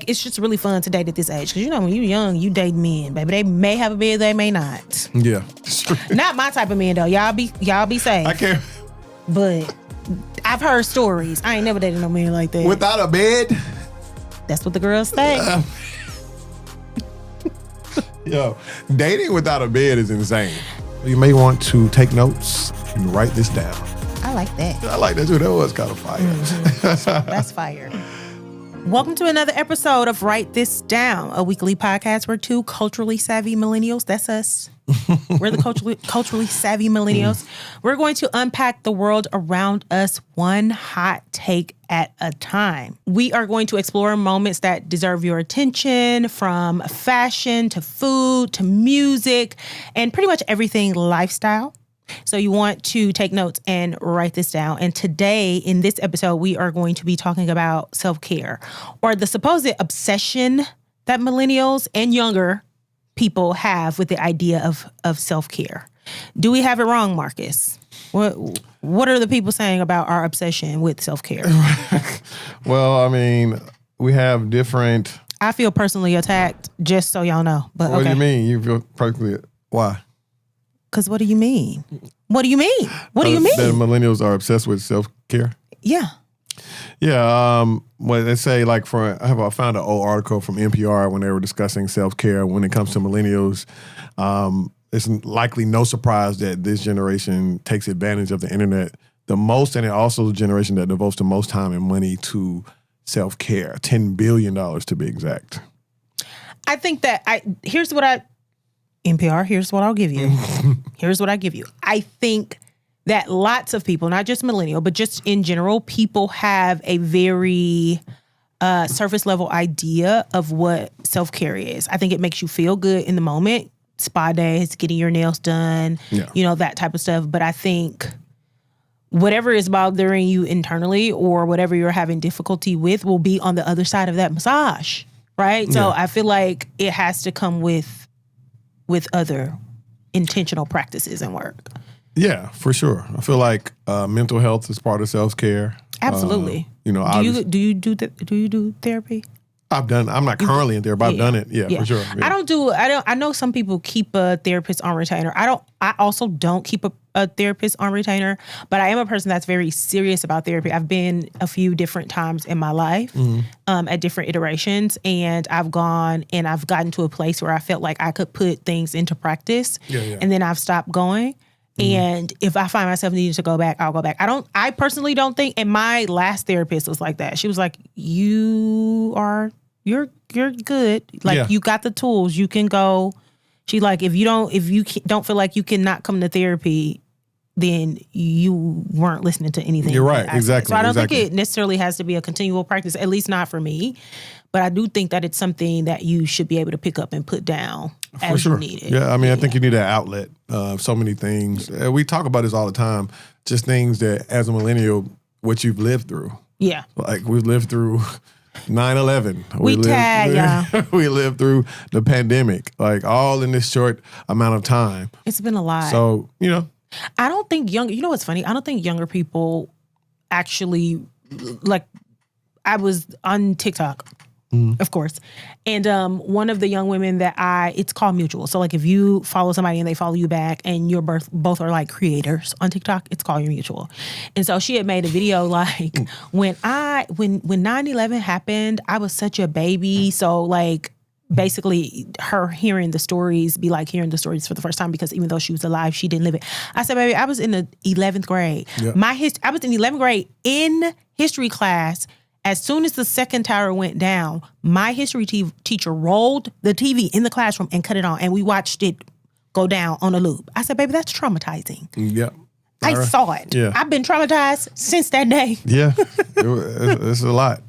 It's just really fun to date at this age. Because, you know, when you're young, you date men, baby. They may have a bed, they may not. Yeah. Not my type of men, though. Y'all be safe. I can't. But I've heard stories. I ain't never dated no man like that. Without a bed? That's what the girls say. Yo, dating without a bed is insane. You may want to take notes and write this down. I like that. I like that too. That was kind of fire. Mm-hmm. That's fire. Welcome to another episode of Write This Down, a weekly podcast where two culturally savvy millennials, that's us. We're the culturally savvy millennials. We're going to unpack the world around us one hot take at a time. We are going to explore moments that deserve your attention, from fashion to food to music and pretty much everything lifestyle. So you want to take notes and write this down. And today, in this episode, we are going to be talking about self-care, or the supposed obsession that millennials and younger people have with the idea of self-care. Do we have it wrong, Marques? What are the people saying about our obsession with self-care? Well, I mean, we have different... I feel personally attacked, just so y'all know. But what do you mean? You feel personally... Why? Because what do you mean? What do you mean? What do you mean? That millennials are obsessed with self-care? Yeah. Yeah. Well, they say, like, I found an old article from NPR when they were discussing self-care. When it comes to millennials, it's likely no surprise that this generation takes advantage of the internet the most, and it also the generation that devotes the most time and money to self-care. $10 billion to be exact. I think that NPR, here's what I'll give you. Here's what I give you. I think that lots of people, not just millennial, but just in general, people have a very surface level idea of what self-care is. I think it makes you feel good in the moment. Spa days, getting your nails done, you know, that type of stuff. But I think whatever is bothering you internally or whatever you're having difficulty with will be on the other side of that massage, right? Yeah. So I feel like it has to come with other intentional practices and work. Yeah, for sure. I feel like mental health is part of self-care. Absolutely. You know, do you do therapy? I'm not currently in there, but I've done it. Yeah, for sure. Yeah. I know some people keep a therapist on retainer. I also don't keep a therapist on retainer, but I am a person that's very serious about therapy. I've been a few different times in my life, at different iterations, and I've gotten to a place where I felt like I could put things into practice, and then I've stopped going. And if I find myself needing to go back, I'll go back. I personally don't think, and my last therapist was like that. She was like, you're good. Like, you got the tools, you can go. She like, if you don't feel like you cannot come to therapy, then you weren't listening to anything. You're right. Exactly. So I don't think it necessarily has to be a continual practice, at least not for me. But I do think that it's something that you should be able to pick up and put down as you need it. Yeah, I mean, I think you need an outlet. So many things. We talk about this all the time. Just things that, as a millennial, what you've lived through. Yeah. Like, we've lived through 9/11. We lived through the pandemic. Like, all in this short amount of time. It's been a lot. So, you know. I don't think you know what's funny? I don't think younger people actually, like, I was on TikTok. Of course. And one of the young women it's called mutual. So like if you follow somebody and they follow you back and you're both are like creators on TikTok, it's called your mutual. And so she had made a video like when 9/11 happened, I was such a baby. So like basically her hearing the stories be like hearing the stories for the first time, because even though she was alive, she didn't live it. I said, baby, I was in the 11th grade. Yeah. I was in 11th grade in history class. As soon as the second tower went down, my history teacher rolled the TV in the classroom and cut it on, and we watched it go down on a loop. I said, baby, that's traumatizing. Yep. I saw it. Yeah. I've been traumatized since that day. Yeah, it's a lot.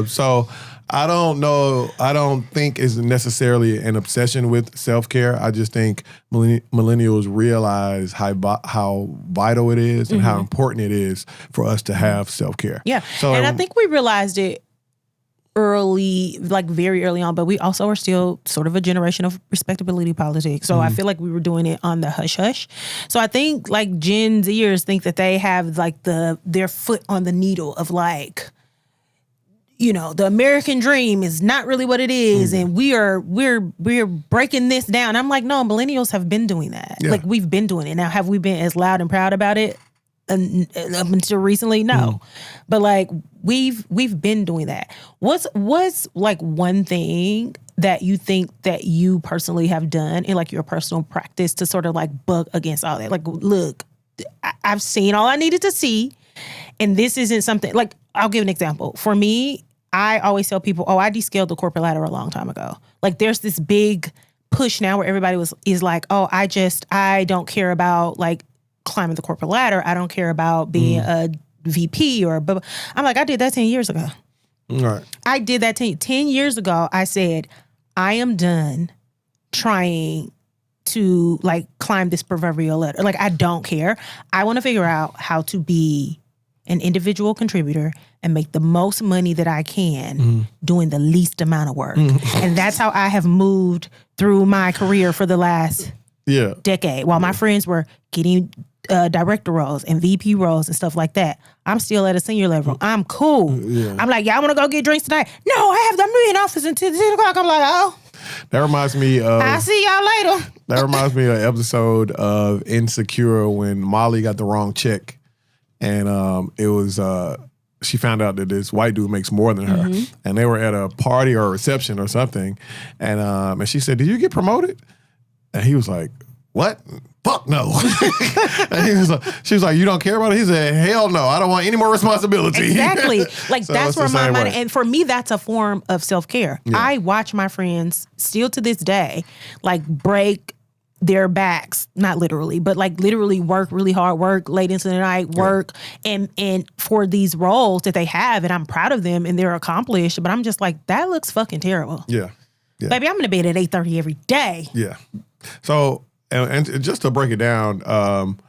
So I don't know. I don't think it's necessarily an obsession with self-care. I just think millennials realize how vital it is and how important it is for us to have self-care. Yeah. So, and I think we realized it early, like very early on, but we also are still sort of a generation of respectability politics. So I feel like we were doing it on the hush hush. So I think like Gen Zers think that they have like their foot on the needle of like, the American dream is not really what it is, and we're breaking this down. I'm like, no, millennials have been doing that. Yeah. Like, we've been doing it. Now, have we been as loud and proud about it up until recently? No. But like, we've been doing that. What's like one thing that you think that you personally have done in like your personal practice to sort of like bug against all that? Like, look, I've seen all I needed to see, and this isn't something like, I'll give an example. For me, I always tell people, I descaled the corporate ladder a long time ago. Like, there's this big push now where everybody is like, I don't care about like climbing the corporate ladder. I don't care about being a VP or, I'm like, I did that 10 years ago. Right. I did that 10 years ago. I said, I am done trying to like climb this proverbial ladder. Like, I don't care. I want to figure out how to be an individual contributor and make the most money that I can doing the least amount of work. And that's how I have moved through my career for the last decade. While my friends were getting director roles and VP roles and stuff like that, I'm still at a senior level. I'm cool. I'm like, y'all want to go get drinks tonight? No, I'm in office until 10 o'clock. I'm like, oh. That reminds me of... I'll see y'all later. That reminds me of an episode of Insecure when Molly got the wrong check. And it was, she found out that this white dude makes more than her. And they were at a party or a reception or something. And she said, did you get promoted? And he was like, what? Fuck no. And she was like, you don't care about it? He said, hell no, I don't want any more responsibility. Exactly. Like, So that's where my mind, way. and for me, that's a form of self-care. Yeah. I watch my friends still to this day, like, break their backs, not literally, but like literally work really hard, work late into the night, work and for these roles that they have, and I'm proud of them and they're accomplished, but I'm just like, that looks fucking terrible. Yeah. Baby, I'm in bed at 8:30 every day. Yeah. So, and just to break it down,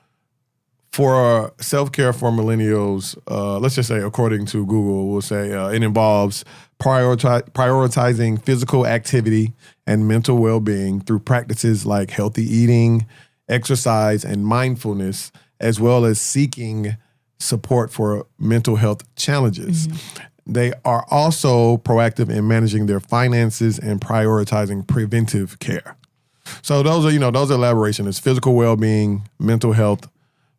for self-care for millennials, let's just say, according to Google, we'll say it involves prioritizing physical activity and mental well-being through practices like healthy eating, exercise, and mindfulness, as well as seeking support for mental health challenges. They are also proactive in managing their finances and prioritizing preventive care. So those are elaboration is physical well-being, mental health,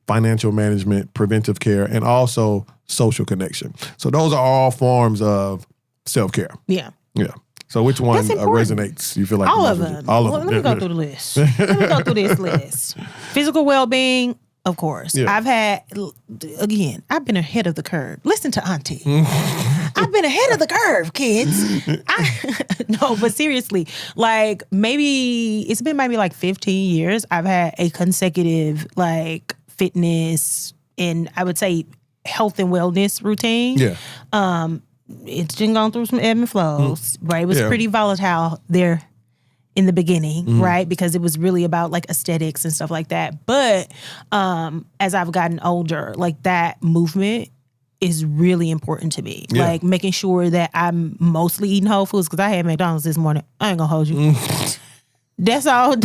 financial management, preventive care, and also social connection. So those are all forms of self-care. Yeah. Yeah. So which one resonates? You feel like all of them. All of Let them. me go through the list. Let me go through this list. Physical well-being, of course. Yeah. I've been ahead of the curve. Listen to Auntie. I've been ahead of the curve, kids. No, but seriously, like it's been maybe like 15 years. I've had a consecutive like fitness and I would say health and wellness routine. Yeah. It's been gone through some ebb and flows, right? It was pretty volatile there in the beginning, right? Because it was really about like aesthetics and stuff like that. But as I've gotten older, like that movement is really important to me. Yeah. Like making sure that I'm mostly eating whole foods because I had McDonald's this morning. I ain't gonna hold you. That's all.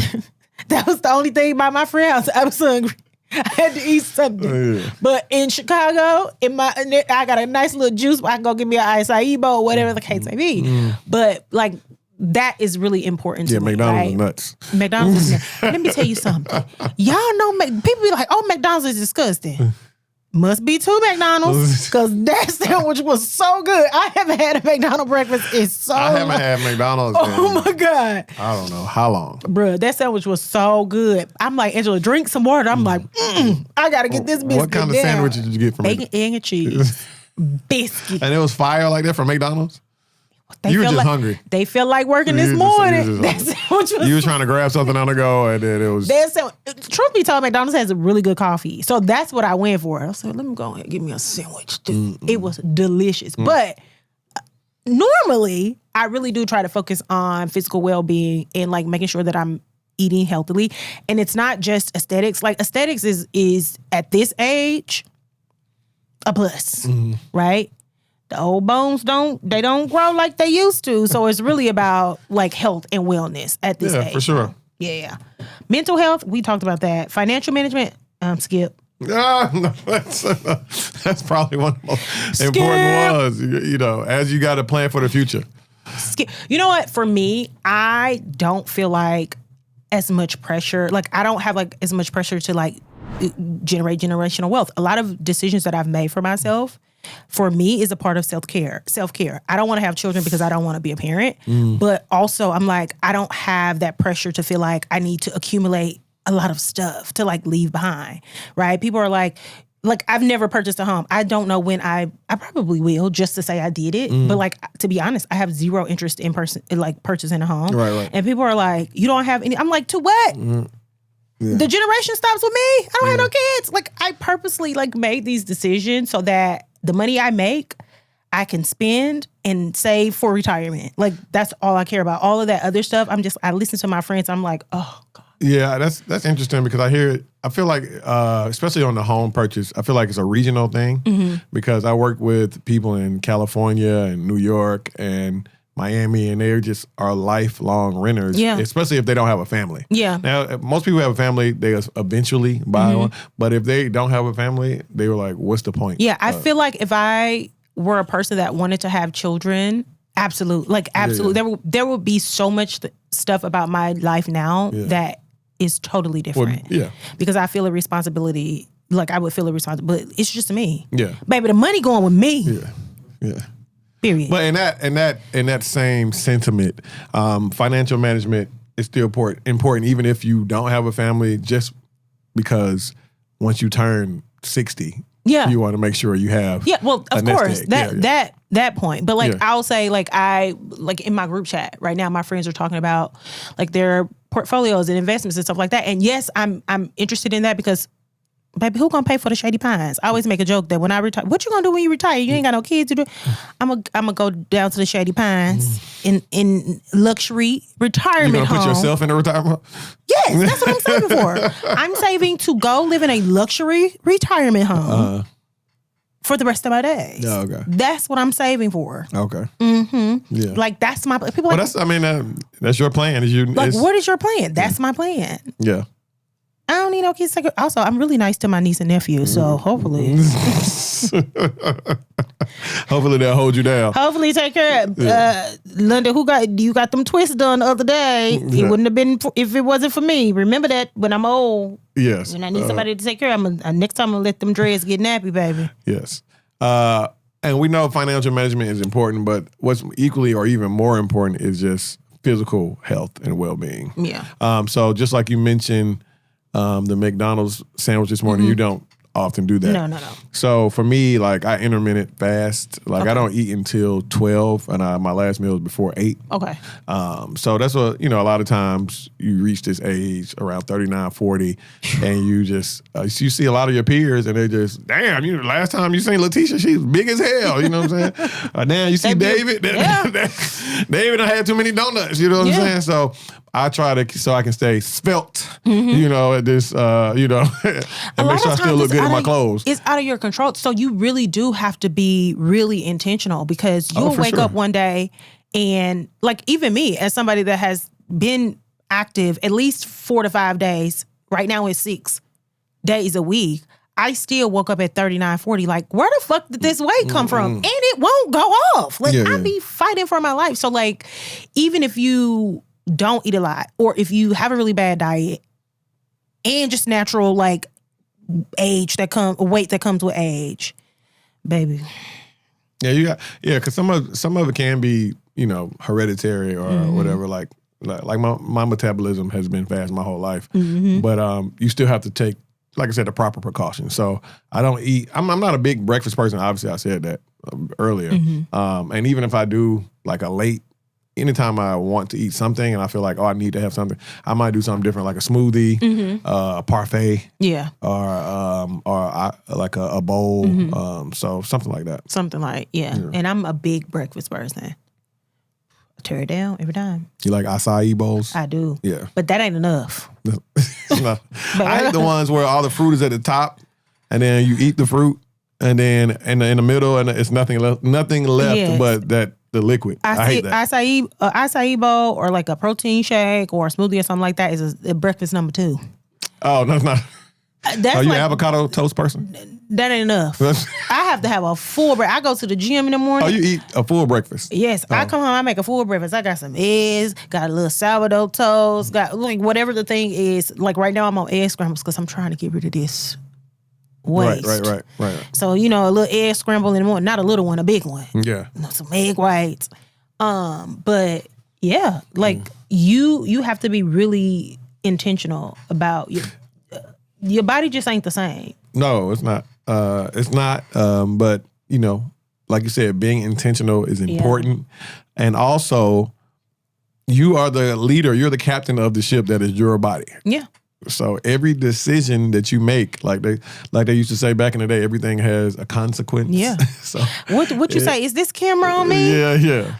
That was the only thing by my friends. I was hungry. I had to eat something. Yeah. But in Chicago, I got a nice little juice where I can go get me an acai bowl, whatever the case may be. But like that is really important to me. McDonald's right? is nuts. McDonald's is nuts. Let me tell you something. Y'all know, people be like, oh, McDonald's is disgusting. Must be two McDonald's because that sandwich was so good. I haven't had a McDonald's breakfast in so long. I haven't had McDonald's Oh my God. I don't know how long. Bruh, that sandwich was so good. I'm like, Angela, drink some water. I'm like, I got to get this biscuit. What kind of sandwich did you get from Bacon, egg, and cheese. Biscuit. And it was fire like that from McDonald's? You were just hungry. They felt like working this morning. You were trying to grab something on the go, and then it was. Truth be told, McDonald's has a really good coffee, so that's what I went for. I said, "Let me go ahead and give me a sandwich." It was delicious, but normally I really do try to focus on physical well-being and like making sure that I'm eating healthily, and it's not just aesthetics. Like aesthetics is at this age a plus, right? The old bones don't grow like they used to. So it's really about like health and wellness at this age. Yeah, for sure. Yeah. Mental health, we talked about that. Financial management, skip. No, that's probably one of the most important ones. You know, as you got to plan for the future. You know what? For me, I don't feel like as much pressure. Like I don't have like as much pressure to like generate generational wealth. A lot of decisions that I've made for myself, for me, is a part of self-care. I don't want to have children because I don't want to be a parent. But also I'm like, I don't have that pressure to feel like I need to accumulate a lot of stuff to like leave behind, right? People are like I've never purchased a home. I don't know when I probably will, just to say I did it. But like, to be honest, I have zero interest in purchasing a home. Right. And people are like, you don't have any. I'm like, to what? Yeah. The generation stops with me. I don't have no kids. Like I purposely like made these decisions so that the money I make, I can spend and save for retirement. Like that's all I care about. All of that other stuff, I listen to my friends. I'm like, oh God. Yeah, that's interesting because I hear it. I feel like, especially on the home purchase, I feel like it's a regional thing because I work with people in California and New York and Miami, and they just are lifelong renters, especially if they don't have a family. Yeah. Now, most people have a family, they eventually buy one, but if they don't have a family, they were like, what's the point? Yeah, I feel like if I were a person that wanted to have children, absolutely. There would be so much stuff about my life now that is totally different. Well, because I feel a responsibility. Like I would feel a responsibility, but it's just me. Yeah. Baby, the money going with me. Yeah. Period. But in that same sentiment, financial management is still important, even if you don't have a family. Just because once you turn 60, you want to make sure you have. Yeah, well, of course, that point. But like, I'll say, like in my group chat right now, my friends are talking about like their portfolios and investments and stuff like that. And yes, I'm interested in that because, baby, who gonna pay for the Shady Pines? I always make a joke that when I retire, what you gonna do when you retire? You ain't got no kids to do. I'm gonna go down to the Shady Pines in luxury retirement home. You gonna put yourself in a retirement home? Yes, that's what I'm saving for. I'm saving to go live in a luxury retirement home for the rest of my days. Oh, okay. That's what I'm saving for. Okay. Yeah. Like that's my people. Well, that's your plan. What is your plan? That's my plan. Yeah. I don't need no kids. Also, I'm really nice to my niece and nephew, so hopefully. Hopefully they'll hold you down. Hopefully take care of Linda, you got them twists done the other day. It wouldn't have been if it wasn't for me. Remember that when I'm old. Yes. When I need somebody to take care of, next time I'm gonna let them dreads get nappy, baby. Yes. And we know financial management is important, but what's equally or even more important is just physical health and well-being. Yeah. So just like you mentioned, the McDonald's sandwich this morning, you don't often do that. No. So for me, like I intermittent fast. Like I don't eat until 12 and my last meal is before 8. Okay. So that's what, a lot of times you reach this age around 39, 40 and you just, you see a lot of your peers and they just, damn, last time you seen Letitia, she was big as hell. You know what I'm saying? Now you see David, David done had too many donuts. You know what I'm saying? So I try to, so I can stay svelte, at this, and make sure I still look good in my clothes. It's out of your control. So you really do have to be really intentional because you'll wake up one day and like even me as somebody that has been active at least 4 to 5 days, right now it's 6 days a week, I still woke up at 39, 40, like where the fuck did this weight come from? And it won't go off. Like I be fighting for my life. So like, even if you don't eat a lot, or if you have a really bad diet and just natural like weight that comes with age, baby. Yeah, because some of it can be, hereditary or whatever. Like my metabolism has been fast my whole life, but you still have to take, like I said, the proper precautions. So I don't eat. I'm not a big breakfast person. Obviously, I said that earlier. And even if I do like a late. Anytime I want to eat something and I feel like, I need to have something, I might do something different, like a smoothie, a parfait, or like a bowl, so something like that. Something like, And I'm a big breakfast person. I tear it down every time. You like acai bowls? I do. Yeah, but that ain't enough. No. I hate the ones where all the fruit is at the top, and then you eat the fruit, and then in the middle, and it's nothing left, but that. The liquid. I hate that. Acai bowl or like a protein shake or a smoothie or something like that is a breakfast number 2. Oh, no, it's not. That's Are you like, an avocado toast person? that ain't enough. I have to have a full breakfast. I go to the gym in the morning. Oh, you eat a full breakfast? Yes, I come home, I make a full breakfast. I got some eggs, got a little sourdough toast, got like whatever the thing is. Like right now I'm on egg scrambles because I'm trying to get rid of this waste. Right. So, you know, a little egg scramble in the morning, not a little one, a big one. Yeah. You know, some egg whites. But yeah, like you have to be really intentional about your body just ain't the same. No, it's not. It's not. But you know, like you said, being intentional is important, and also, you are the leader. You're the captain of the ship that is your body. Yeah. So every decision that you make, like they used to say back in the day, everything has a consequence. Yeah. So what you say? Is this camera on me? Yeah.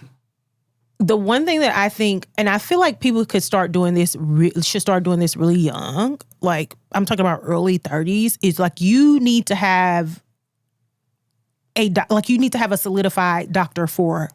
The one thing that I think, and I feel like people should start doing this really young. Like I'm talking about early 30s. Is like you need to have a solidified doctor for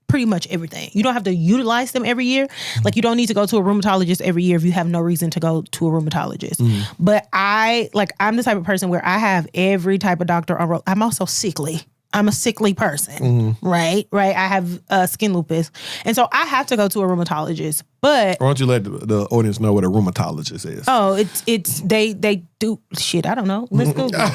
pretty much everything. You don't have to utilize them every year. Like you don't need to go to a rheumatologist every year if you have no reason to go to a rheumatologist. But I'm the type of person where I have every type of doctor. I'm also sickly. I'm a sickly person, right? I have skin lupus. And so I have to go to a rheumatologist. But why don't you let the audience know what a rheumatologist is? Oh, they do shit. I don't know. Let's Google.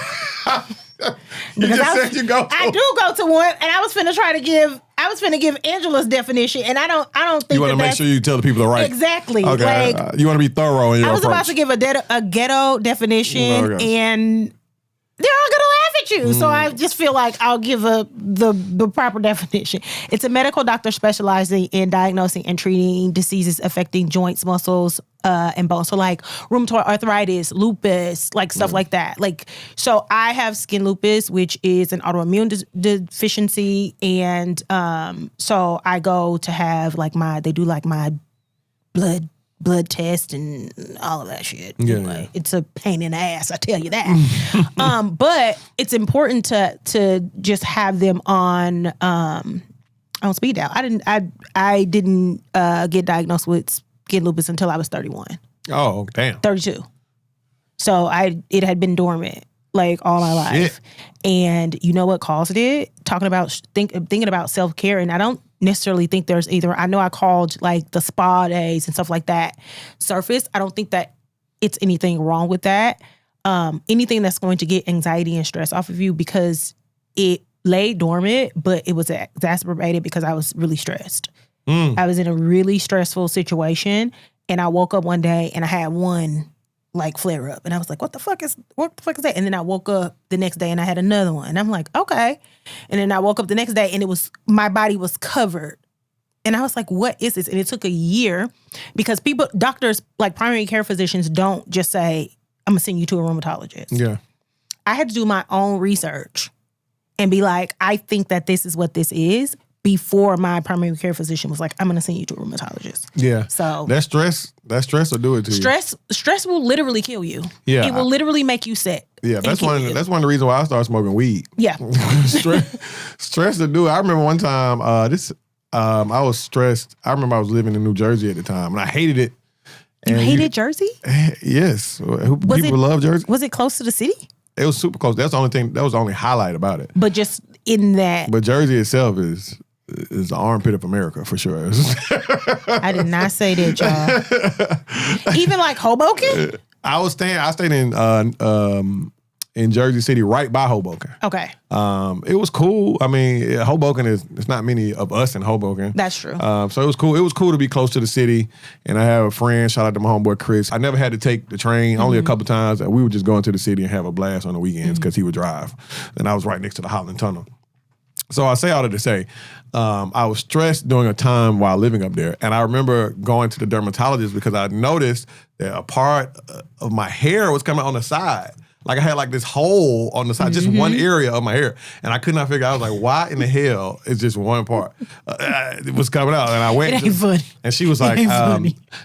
You just said you go to. I do go to one, and I was finna give Angela's definition, and I don't think you want to make sure you tell the people the right. Exactly. Okay. Like, you want to be thorough in your I was approach. about to give a ghetto definition, and they're all gonna laugh at you. So I just feel like I'll give the proper definition. It's a medical doctor specializing in diagnosing and treating diseases affecting joints, muscles, and bones. So like rheumatoid arthritis, lupus, like stuff like that. Like, so I have skin lupus, which is an autoimmune deficiency, and so I go to have my blood test and all of that shit. Yeah. It's a pain in the ass, I tell you that. But it's important to just have them on speed dial. I didn't get diagnosed with skin lupus until I was 31. Oh, damn. 32. So it had been dormant like all my life. And you know what caused it? Talking about thinking about self-care, and I don't necessarily think there's either. I know I called like the spa days and stuff like that surface. I don't think that it's anything wrong with that. Anything that's going to get anxiety and stress off of you, because it lay dormant, but it was exacerbated because I was really stressed. I was in a really stressful situation, and I woke up one day and I had one like flare up, and I was like, what the fuck is that? And then I woke up the next day and I had another one, and I'm like, okay. And then I woke up the next day and my body was covered, and I was like, what is this? And it took a year, because doctors, like primary care physicians, don't just say, I'm gonna send you to a rheumatologist. Yeah. I had to do my own research and be like, I think that this is what this is, before my primary care physician was like, I'm going to send you to a rheumatologist. Yeah. So that stress will do it to you. Stress will literally kill you. Yeah. It will literally make you sick. Yeah, that's one of the reasons why I started smoking weed. Yeah. stress to do it. I remember one time, I was stressed. I remember I was living in New Jersey at the time, and I hated it. And you hated Jersey? Yes. People love Jersey. Was it close to the city? It was super close. That's the only thing. That was the only highlight about it. But just in that. But Jersey itself is the armpit of America for sure. I did not say that, y'all. Even like Hoboken? I stayed in Jersey City, right by Hoboken. Okay. It was cool. I mean, Hoboken it's not many of us in Hoboken. That's true. So it was cool. It was cool to be close to the city. And I have a friend, shout out to my homeboy Chris. I never had to take the train, only a couple times. We would just go into the city and have a blast on the weekends because he would drive. And I was right next to the Holland Tunnel. So I say all that to say, I was stressed during a time while living up there. And I remember going to the dermatologist because I noticed that a part of my hair was coming on the side. Like I had like this hole on the side, just one area of my hair. And I could not figure out, I was like, why in the hell is just one part? It was coming out. And I went. It ain't funny. And she was like,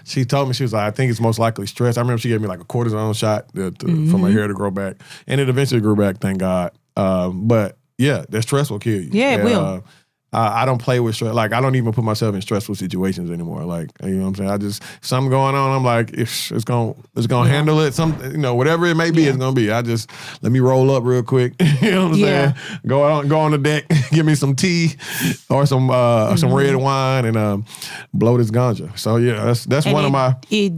she told me, she was like, I think it's most likely stress. I remember she gave me like a cortisone shot for my hair to grow back. And it eventually grew back, thank God. But yeah, that stress will kill you. Yeah, it will. I don't play with stress. Like, I don't even put myself in stressful situations anymore. Like, you know what I'm saying? I just, something going on, I'm like, it's gonna handle it. Whatever it may be, it's gonna be. I just, let me roll up real quick. You know what I'm saying? Go on the deck, give me some tea or some red wine and blow this ganja. So yeah, that's one of my. It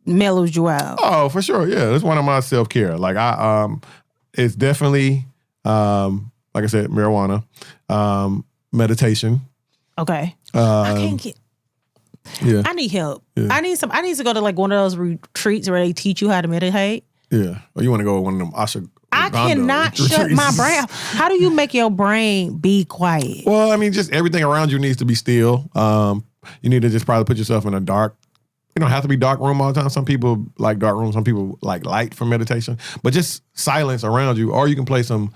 mellows you out. Oh, for sure. Yeah, that's one of my self-care. Like it's definitely like I said, marijuana. Meditation. Okay. I can't get. Yeah. I need help. Yeah. I need to go to like one of those retreats where they teach you how to meditate. Yeah. Or you want to go to one of them I cannot shut my brain. How do you make your brain be quiet? Well, I mean, just everything around you needs to be still. You need to just probably put yourself in a dark. You don't have to be dark room all the time. Some people like dark rooms. Some people like light for meditation. But just silence around you, or you can play some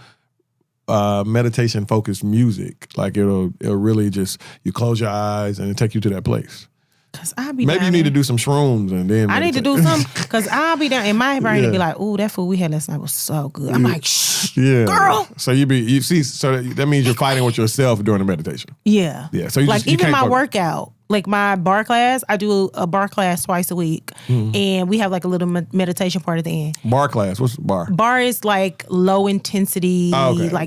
meditation focused music. Like it'll really just, you close your eyes and it take you to that place. Cause I'll be maybe you need to do some shrooms and then I need to do something because I'll be down in my brain and be like, "Ooh, that food we had last night was so good." I'm like, "Shh, girl." So so that means you're fighting with yourself during the meditation. Yeah. So like even my workout, like my bar class, I do a bar class twice a week, and we have like a little meditation part at the end. Bar class, what's bar? Bar is like low intensity,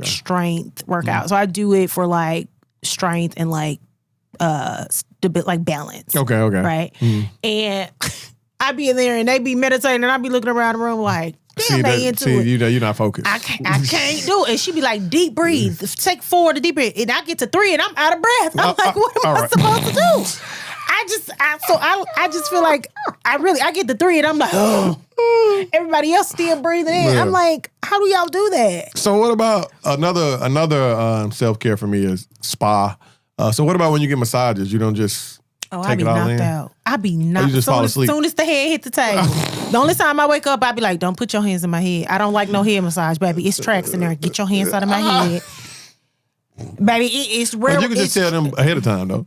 strength workout. So I do it for like strength and like like balance. Okay. Right? And I be in there and they be meditating and I be looking around the room like, damn, they into it. You're not focused. I can't do it. And she be like, deep breathe. Take 4 to deep breathe. And I get to 3 and I'm out of breath. I'm like, what am I supposed to do? I just feel like I get to 3 and I'm like, oh. Everybody else still breathing in. Yeah. I'm like, how do y'all do that? So what about another self-care for me is spa. So what about when you get massages? You don't just take it all in? I be knocked out. You just fall asleep? As soon as the head hit the table. The only time I wake up, I be like, don't put your hands in my head. I don't like no head massage, baby. It's tracks in there. Get your hands out of my head. Baby, it's rare. You can just tell them ahead of time, though.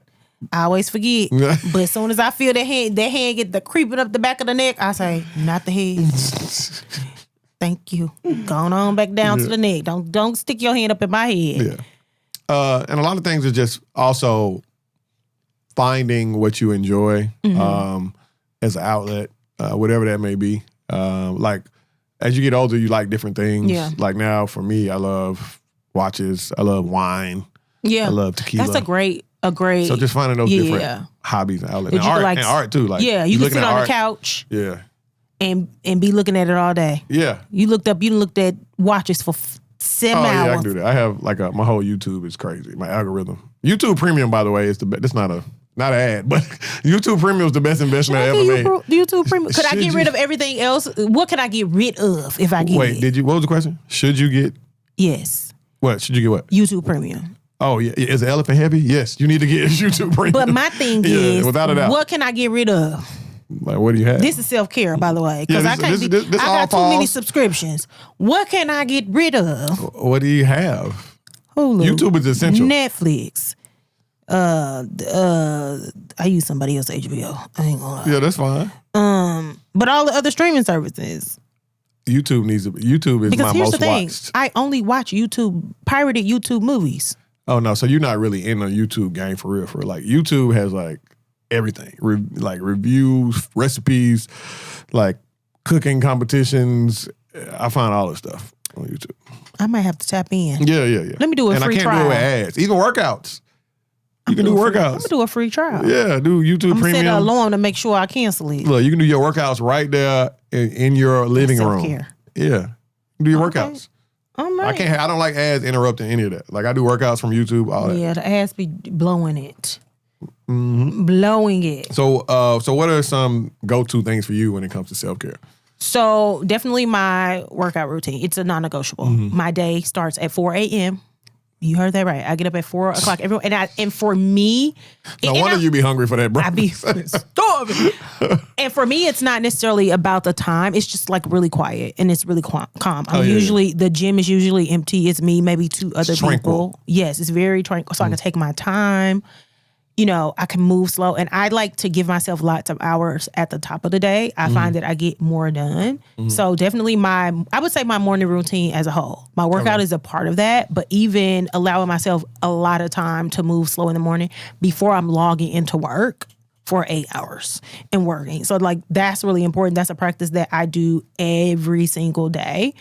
I always forget. But as soon as I feel that hand get the creeping up the back of the neck, I say, not the head. Thank you. Going on back down to the neck. Don't stick your hand up in my head. Yeah. And a lot of things are just also finding what you enjoy as an outlet, whatever that may be. Like as you get older, you like different things. Yeah. Like now for me, I love watches. I love wine. Yeah. I love tequila. That's a great. So just finding those different hobbies and outlets. And art too. Like you can sit on the couch. Yeah. And be looking at it all day. Yeah. You looked at watches for 7 hours. Yeah, I can do that. I have like my whole YouTube is crazy. My algorithm. YouTube Premium, by the way, is the best. It's not an ad, but YouTube Premium is the best investment I ever made. YouTube Premium. Could I get rid of everything else? What can I get rid of if I get it? What was the question? Should you get? Yes. What? Should you get what? YouTube Premium. Oh, yeah. Is the elephant heavy? Yes. You need to get YouTube Premium. But my thing is, without a doubt, what can I get rid of? Like, what do you have? This is self-care, by the way. Because I got too many subscriptions. What can I get rid of? What do you have? Hulu. YouTube is essential. Netflix. I use somebody else's HBO. I ain't gonna lie. Yeah, that's fine. But all the other streaming services. YouTube is because my most watched. I only watch pirated YouTube movies. Oh no, so you're not really in a YouTube game for real. Like YouTube has like everything, like reviews, recipes, like cooking competitions. I find all this stuff on YouTube. I might have to tap in. Yeah. Let me do a free trial. And I can't do it with ads. Even workouts. You can do workouts. I'm going to do a free trial. Yeah, do YouTube Premium. I'm going to set an alarm to make sure I cancel it. Look, you can do your workouts right there in your living room. Self-care. Yeah. Do your workouts. All right. I don't like ads interrupting any of that. Like I do workouts from YouTube, all that. Yeah, the ads be blowing it. Mm-hmm. Blowing it. So what are some go-to things for you when it comes to self-care? So definitely my workout routine. It's a non-negotiable. Mm-hmm. My day starts at 4 a.m. You heard that right. I get up at 4 o'clock. And for me... No wonder you be hungry for that, bro. I be starving. And for me, it's not necessarily about the time. It's just like really quiet and it's really calm. The gym is usually empty. It's me, maybe 2 other people. Yes, it's very tranquil. So I can take my time. I can move slow, and I like to give myself lots of hours at the top of the day. I find that I get more done. So definitely I would say my morning routine as a whole. My workout is a part of that, but even allowing myself a lot of time to move slow in the morning before I'm logging into work for 8 hours and working. So like that's really important. That's a practice that I do every single day.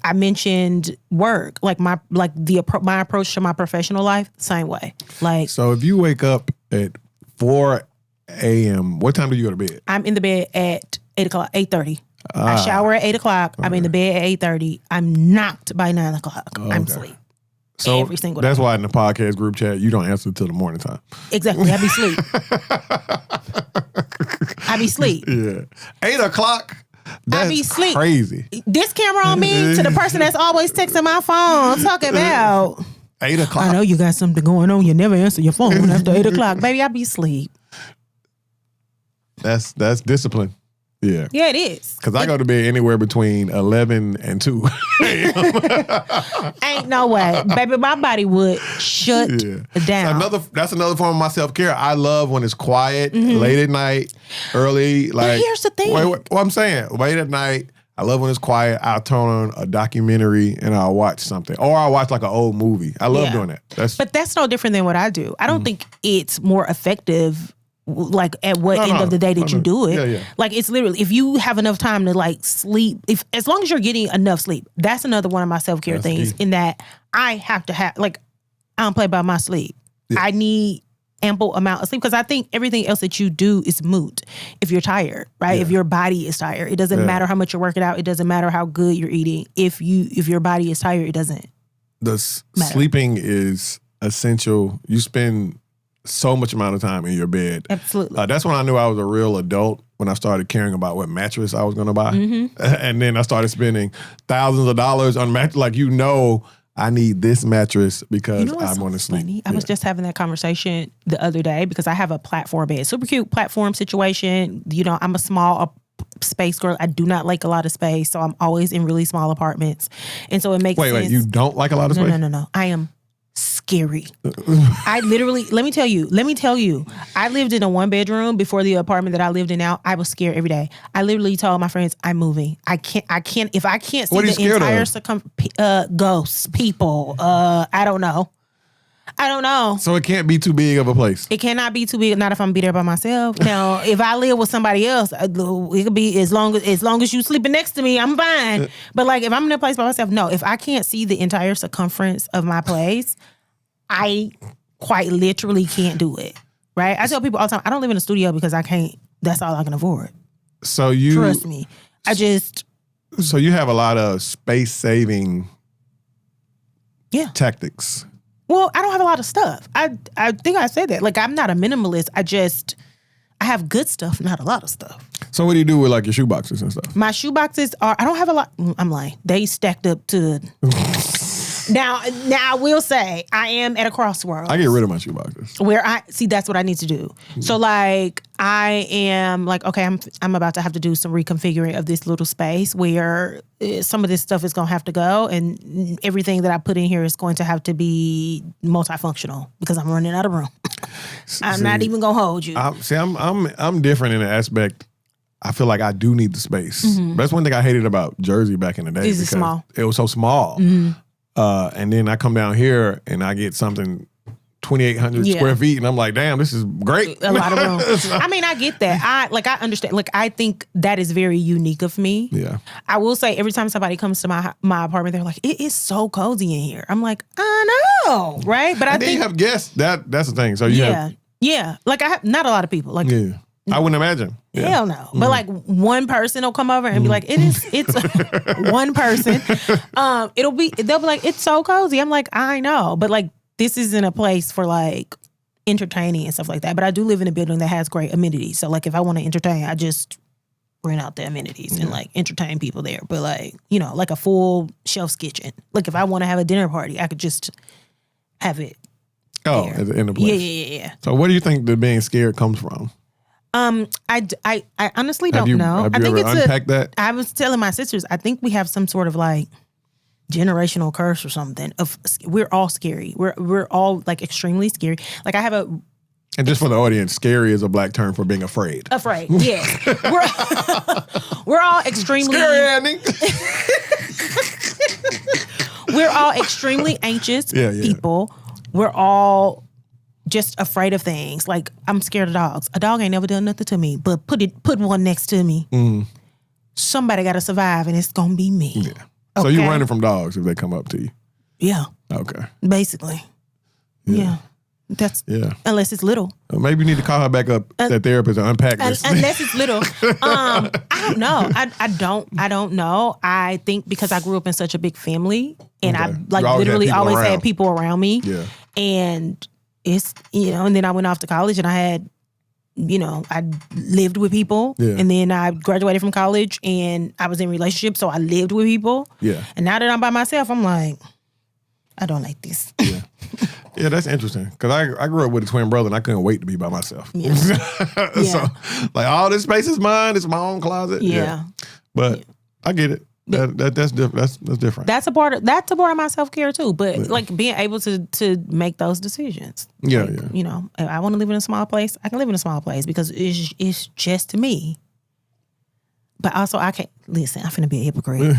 I mentioned work, like my approach to my professional life, same way. Like, so if you wake up at 4 a.m., what time do you go to bed? I'm in the bed at 8 o'clock, 8:30. I shower at 8 o'clock. I'm in the bed at 8:30. I'm knocked by 9 o'clock. I'm asleep. So every single that's day. why in the podcast group chat, you don't answer till the morning time. Exactly. I be asleep. I be asleep. Yeah. 8 o'clock? That's I be asleep. Crazy. This camera on me to the person that's always texting my phone, talking about 8 o'clock. I know you got something going on. You never answer your phone after 8 o'clock. Baby, I be asleep. That's discipline. Yeah. Yeah, it is. Because I go to bed anywhere between 11 and 2 a.m. Ain't no way. Baby, my body would shut down. That's another form of my self-care. I love when it's quiet, late at night, early. Like, but here's the thing. What I'm saying, late at night, I love when it's quiet. I'll turn on a documentary and I'll watch something. Or I'll watch like an old movie. I love doing that. But that's no different than what I do. I don't think it's more effective like at what end of the day that you do it. Yeah. Like it's literally, if you have enough time to like sleep, as long as you're getting enough sleep, that's another one of my self-care things in that I have to have, like, I don't play by my sleep. Yeah. I need ample amount of sleep because I think everything else that you do is moot if you're tired, right? If your body is tired. It doesn't matter how much you're working out. It doesn't matter how good you're eating. If your body is tired, it doesn't matter. Sleeping is essential. You spend so much amount of time in your bed. Absolutely. That's when I knew I was a real adult, when I started caring about what mattress I was going to buy. And then I started spending thousands of dollars on mattress. Like, I need this mattress because I want to sleep. Funny? I was just having that conversation the other day because I have a platform bed. Super cute platform situation. I'm a small space girl. I do not like a lot of space. So I'm always in really small apartments. And so it makes sense. Wait, you don't like a lot of space? No. I am scary. I literally, let me tell you, I lived in a 1-bedroom before the apartment that I lived in now. I was scared every day. I literally told my friends, I'm moving. I can't, if I can't see the entire ghosts, people, I don't know. So it can't be too big of a place. It cannot be too big, not if I'm be there by myself. Now, if I live with somebody else, it could be as long as you sleeping next to me, I'm fine. But like if I'm in a place by myself, no. If I can't see the entire circumference of my place, I quite literally can't do it. Right? I tell people all the time, I don't live in a studio because I can't. That's all I can afford. So you trust me. So you have a lot of space saving tactics. Well, I don't have a lot of stuff. I think I said that. Like, I'm not a minimalist. I have good stuff, not a lot of stuff. So what do you do with like your shoe boxes and stuff? My shoe boxes I don't have a lot. I'm lying. They stacked up to Now I will say I am at a crossroads. I get rid of my shoe boxes. Where that's what I need to do. So like I am like, okay, I'm about to have to do some reconfiguring of this little space where some of this stuff is going to have to go and everything that I put in here is going to have to be multifunctional because I'm running out of room. I'm not even going to hold you. I'm different in the aspect. I feel like I do need the space. That's one thing I hated about Jersey back in the day. It's small. It was so small. And then I come down here and I get something 2,800 square feet, and I'm like, damn, this is great. A lot of room. I mean, I get that. I understand. Like, I think that is very unique of me. Yeah. I will say, every time somebody comes to my apartment, they're like, it is so cozy in here. I'm like, I know, right? But I think you have guests. That's the thing. So you have. Yeah. Like, I have not a lot of people. Like, I wouldn't imagine. Yeah. Hell no. But like one person will come over and be like, it's one person. They'll be like, it's so cozy. I'm like, I know. But like, this isn't a place for like entertaining and stuff like that. But I do live in a building that has great amenities. So like if I want to entertain, I just rent out the amenities and like entertain people there. But like, like a full shelf's kitchen. Like if I want to have a dinner party, I could just have it. Oh, at the end of the place. Yeah. So what do you think the being scared comes from? I honestly don't know. Have you ever unpacked that? I was telling my sisters, I think we have some sort of like generational curse or something of we're all scary. We're all like extremely scary. Like I have And just for the audience, scary is a black term for being afraid. Afraid, yes. We're all extremely Scary, Andy. We're all extremely anxious people. We're all just afraid of things. Like, I'm scared of dogs. A dog ain't never done nothing to me, but put one next to me. Somebody got to survive, and it's gonna be me. Yeah. So you running from dogs if they come up to you? Yeah. Okay. Basically. Yeah. That's unless it's little. Maybe you need to call her back up, that therapist, and unpack this. Unless it's little. I don't know. I don't know. I think because I grew up in such a big family, and I literally always had people around me. Yeah. And it's and then I went off to college, and I had I lived with people. Yeah. And then I graduated from college, and I was in relationships, so I lived with people. Yeah. And now that I'm by myself, I'm like, I don't like this. Yeah. Yeah, that's interesting. Because I grew up with a twin brother, and I couldn't wait to be by myself. Yeah. So, like, all this space is mine. It's my own closet. Yeah. But I get it. That's different. That's different. That's a part of my self-care too. But like being able to make those decisions. Yeah, like, if I want to live in a small place, I can live in a small place because it's just me. But also, I can't listen. I'm finna be a hypocrite.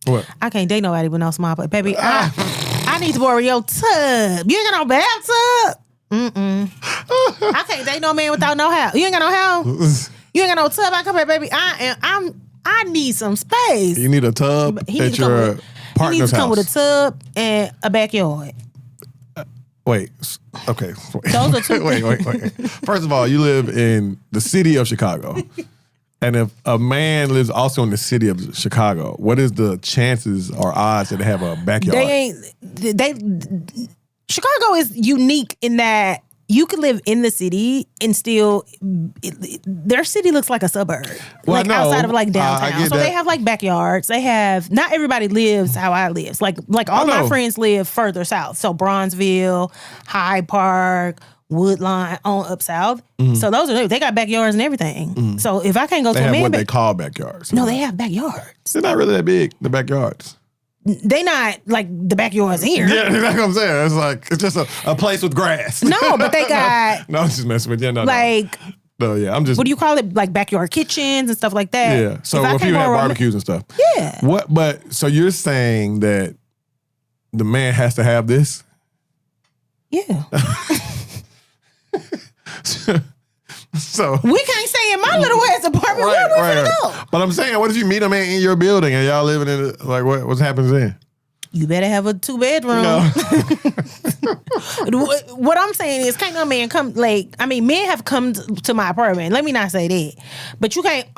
What? I can't date nobody with no small place, baby. I need to borrow your tub. You ain't got no bathtub. I can't date no man without no house. You ain't got no house. You ain't got no tub. I come here, baby. I need some space. You need a tub at your partner's house. He needs to come with a tub and a backyard. Wait. Okay. Those are two. Wait. First of all, you live in the city of Chicago. And if a man lives also in the city of Chicago, what is the chances or odds that they have a backyard? Chicago is unique in that you could live in the city and still, their city looks like a suburb. Well, like outside of like downtown. So they have like backyards. They have, not everybody lives how I live. Like all my friends live further south. So Bronzeville, Hyde Park, Woodline, on up south. So those are, they got backyards and everything. So if I can't go to a man, what they call backyards. No, they have backyards. They're not really that big, the backyards. They not like the backyards here. Yeah, that's what I'm saying. It's just a place with grass. No, but they got no, I'm just messing with you. No, I'm just. What do you call it? Like backyard kitchens and stuff like that. Yeah. So if you have barbecues and stuff. Yeah. But so you're saying that the man has to have this? Yeah. So we can't stay in my little ass apartment. Where we gonna go? But I'm saying, what if you meet a man in your building and y'all living in it? Like, what happens then? You better have a 2-bedroom. No. What I'm saying is, can't no man come, men have come to my apartment. Let me not say that. But you can't,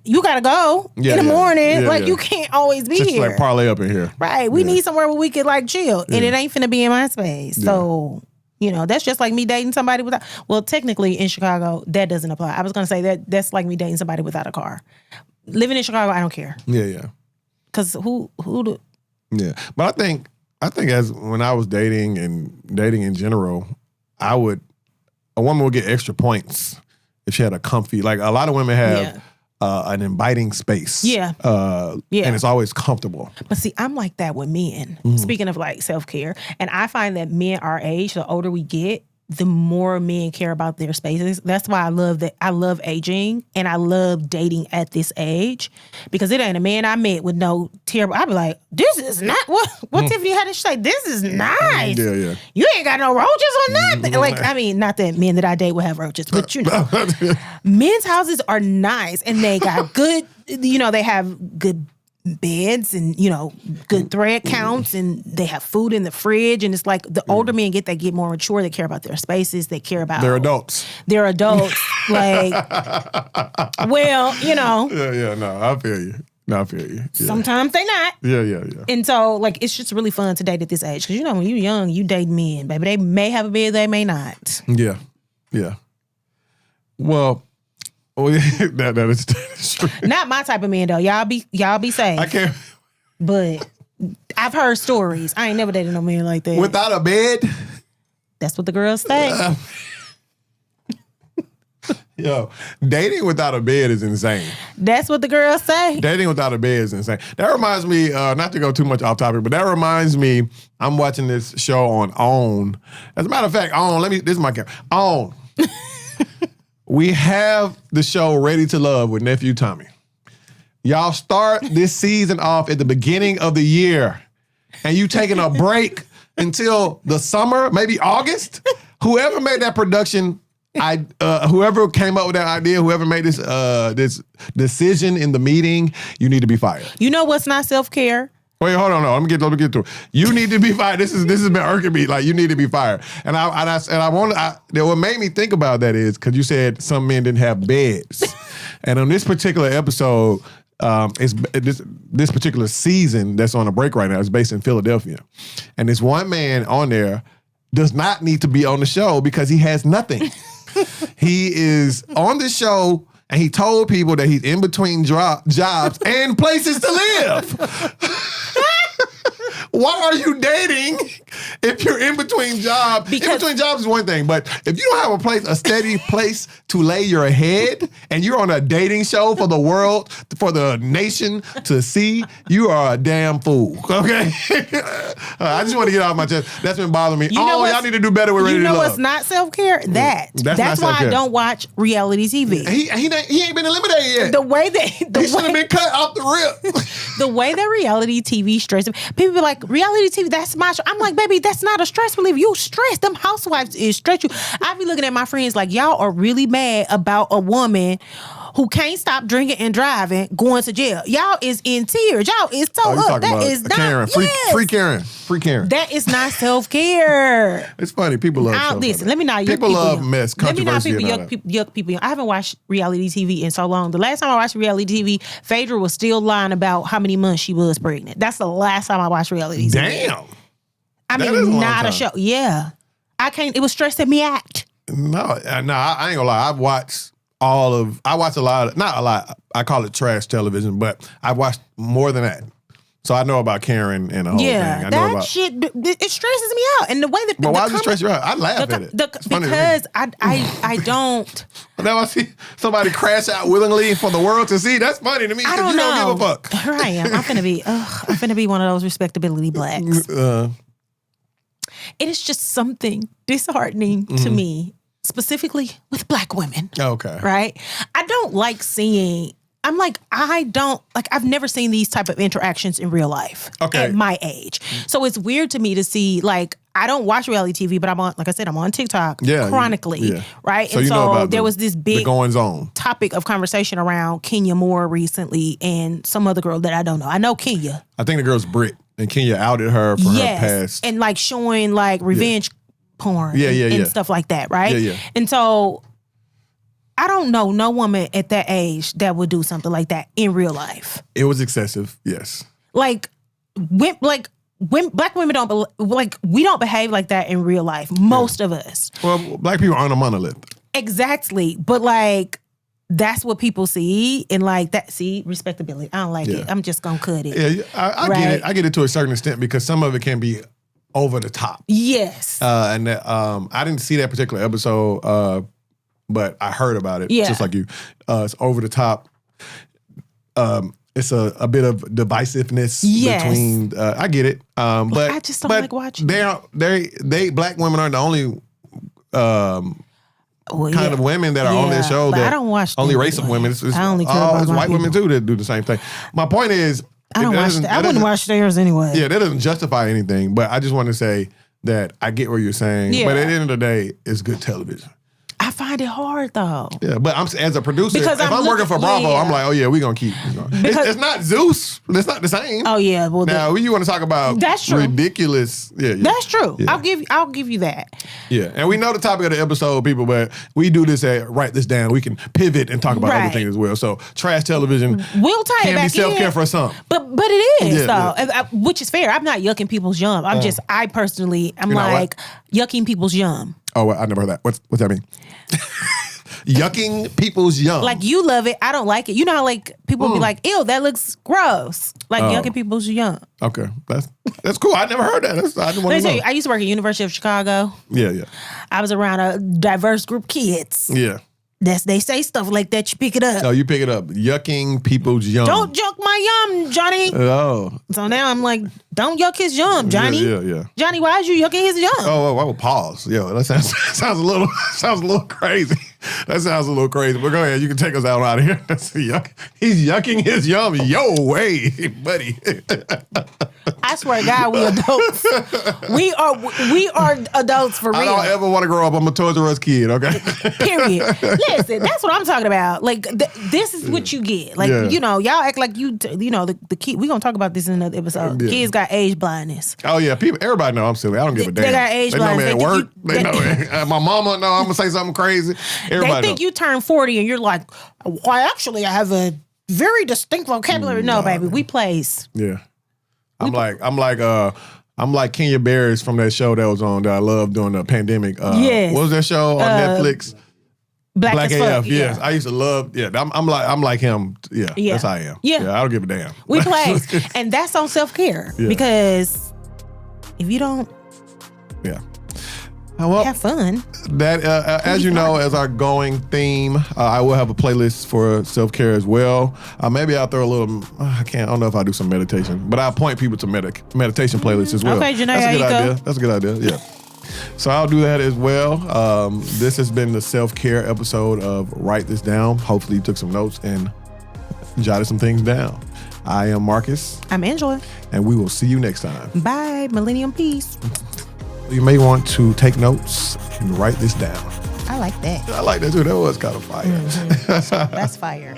you gotta go in the morning. You can't always be just here. Like parlay up in here. Right. We need somewhere where we could chill. And it ain't finna be in my space. So, that's just like me dating somebody without, well, technically in Chicago, that doesn't apply. I was gonna say that's like me dating somebody without a car. Living in Chicago, I don't care. Yeah. Cause who Yeah, but I think as when I was dating in general, a woman would get extra points if she had a comfy, like a lot of women have an inviting space. Yeah. And it's always comfortable. But see, I'm like that with men. Speaking of self-care, and I find that men our age, the older we get, the more men care about their spaces. That's why I love aging and I love dating at this age, because it ain't a man I met with no terrible. I'd be like, this is not what Tiffany had to say. This is nice. Yeah. You ain't got no roaches or nothing. Not that men that I date will have roaches, but men's houses are nice and they got good. They have good beds and good thread counts, and they have food in the fridge, and it's like the older men get more mature. They care about their spaces. They care about they're adults. Yeah. No, I feel you. Yeah. Sometimes they not. Yeah. And so it's just really fun to date at this age, because when you're young, you date men, baby. They may have a bed, they may not. Yeah. Well, that is true. Not my type of man though. Y'all be safe. I can't. But I've heard stories. I ain't never dated no man like that. Without a bed? That's what the girls say. Yo, dating without a bed is insane. That's what the girls say. Dating without a bed is insane. That reminds me, not to go too much off topic, but that reminds me, I'm watching this show on OWN. As a matter of fact, OWN, this is my camera. OWN. We have the show Ready to Love with Nephew Tommy. Y'all start this season off at the beginning of the year, and you taking a break until the summer, maybe August. Whoever made that production, whoever came up with that idea, whoever made this decision in the meeting, you need to be fired. You know what's not self-care? Wait, hold on, no. Let me get through. You need to be fired. This has been irking me. Like, you need to be fired. And what made me think about that is because you said some men didn't have beds, and on this particular episode, this particular season that's on a break right now is based in Philadelphia, and this one man on there does not need to be on the show because he has nothing. He is on the show. And he told people that he's in between jobs and places to live. Why are you dating if you're in between jobs? In between jobs is one thing, but if you don't have a steady place to lay your head and you're on a dating show for the world, for the nation to see, you are a damn fool, okay? I just want to get off my chest. That's been bothering me. Y'all need to do better with Ready to Love. You know what's not self-care? That's why I don't watch reality TV. He ain't been eliminated yet. The way that... He should have been cut off the rip. The way that reality TV stresses... People be like, reality TV, that's my show. I'm like, baby, that's not a stress reliever. You stress. Them housewives is stress you. I be looking at my friends like, y'all are really mad about a woman who can't stop drinking and driving going to jail. Y'all is in tears. Y'all is so up. That is not Karen. Free Karen. Free Karen. That is not self-care. It's funny. People love listen, let me not yuck people. People love mess, controversy. Let me not yuck people. I haven't watched reality TV in so long. The last time I watched reality TV, Phaedra was still lying about how many months she was pregnant. That's the last time I watched reality TV. Damn. I mean, not a show. Yeah. It was stressing me out. No, I ain't gonna lie. I watch a lot, not a lot. I call it trash television, but I've watched more than that. So I know about Karen and the whole thing. I know about shit. It stresses me out, and the way that. But why does it stress you out? I laugh at it. Because I don't. Now I see somebody crash out willingly for the world to see. That's funny to me. I don't know. Don't give a fuck. Here I am. I'm finna be one of those respectability blacks. It is just something disheartening to me, specifically with black women. Okay. Right? I don't like seeing. I've never seen these type of interactions in real life at my age. So it's weird to me to see, like, I don't watch reality TV, but I'm on TikTok chronically, right? So and you know about there was this big goings on topic of conversation around Kenya Moore recently and some other girl that I don't know. I know Kenya. I think the girl's Brit, and Kenya outed her for her past. And like showing like revenge porn and stuff like that, right? Yeah. And so I don't know no woman at that age that would do something like that in real life. It was excessive, yes. Black women we don't behave like that in real life. Most of us. Well, black people aren't a monolith. Exactly, but like that's what people see, and like that. See, respectability. I don't like it. I'm just gonna cut it. Yeah, I get it. I get it to a certain extent because some of it can be over the top. Yes. And I didn't see that particular episode. But I heard about it, just like you. It's over the top. It's a bit of divisiveness between. I get it, but I just don't like watching. They black women aren't the only kind of women that are on their show. That I don't watch. Only race of women. It's white women too that do the same thing. My point is, I don't watch. I wouldn't watch theirs anyway. Yeah, that doesn't justify anything. But I just want to say that I get what you're saying. Yeah. But at the end of the day, it's good television. I find it hard though. Yeah, but as a producer, if I'm working for Bravo, I'm like, oh yeah, we're gonna keep. It's not Zeus. It's not the same. Oh yeah. Well, now you want to talk about that's true. Ridiculous. Yeah. That's true. Yeah. I'll give you that. Yeah, and we know the topic of the episode, people, but we do this at write this down. We can pivot and talk about other things as well. So trash television we'll tie can it back be self-care for some. But it is which is fair. I'm not yucking people's yum. I'm yucking people's yum. Oh, I never heard that. What's that mean? Yucking people's yum. Like you love it, I don't like it. You know how like people be like, ew, that looks gross. Like yucking people's yum. Okay, that's cool. I never heard that. I didn't want to know. I used to work at University of Chicago. Yeah. I was around a diverse group of kids. Yeah. They say stuff like that. You pick it up. No, you pick it up. Yucking people's yum. Don't yuck my yum, Johnny. Oh. So now I'm like, don't yuck his yum, Johnny. Yeah. Johnny, why is you yucking his yum? Oh, I will pause. Yo, that sounds a little crazy. That sounds a little crazy. But go ahead, you can take us out of here. He's yucking his yum. Yo, way, buddy. I swear to God, we adults. We are adults for real. I don't ever want to grow up. I'm a Toys R Us kid, okay? Period. Listen, that's what I'm talking about. Like, this is what you get. Like, y'all act like the kid. We're going to talk about this in another episode. Yeah. Kids got age blindness. Oh, yeah. Everybody know I'm silly. I don't give a damn. They got age blindness. They know me at work. They know my mama know I'm going to say something crazy. Everybody they think you turn 40 and you're like, well, actually, I have a very distinct vocabulary. No, baby, we plays. Yeah. I'm like Kenya Barris from that show that was on that I loved during the pandemic. Yes. What was that show on Netflix? Black as AF. fuck, Yes, I used to love. Yeah, I'm like him. Yeah, that's how I am. Yeah, I don't give a damn. We play, and that's on self-care because if you don't, have fun. That as you know, as our going theme, I will have a playlist for self-care as well. Maybe I'll throw a little. I don't know if I'll do some meditation, but I'll point people to meditation playlists as well. Okay, Janae, that's a good idea. That's a good idea. Yeah. So I'll do that as well. This has been the self-care episode of Write This Down. Hopefully you took some notes and jotted some things down. I am Marques. I'm Angela. And we will see you next time. Bye. Millennium peace. You may want to take notes and write this down. I like that. I like that too. That was kind of fire. Mm-hmm. That's fire.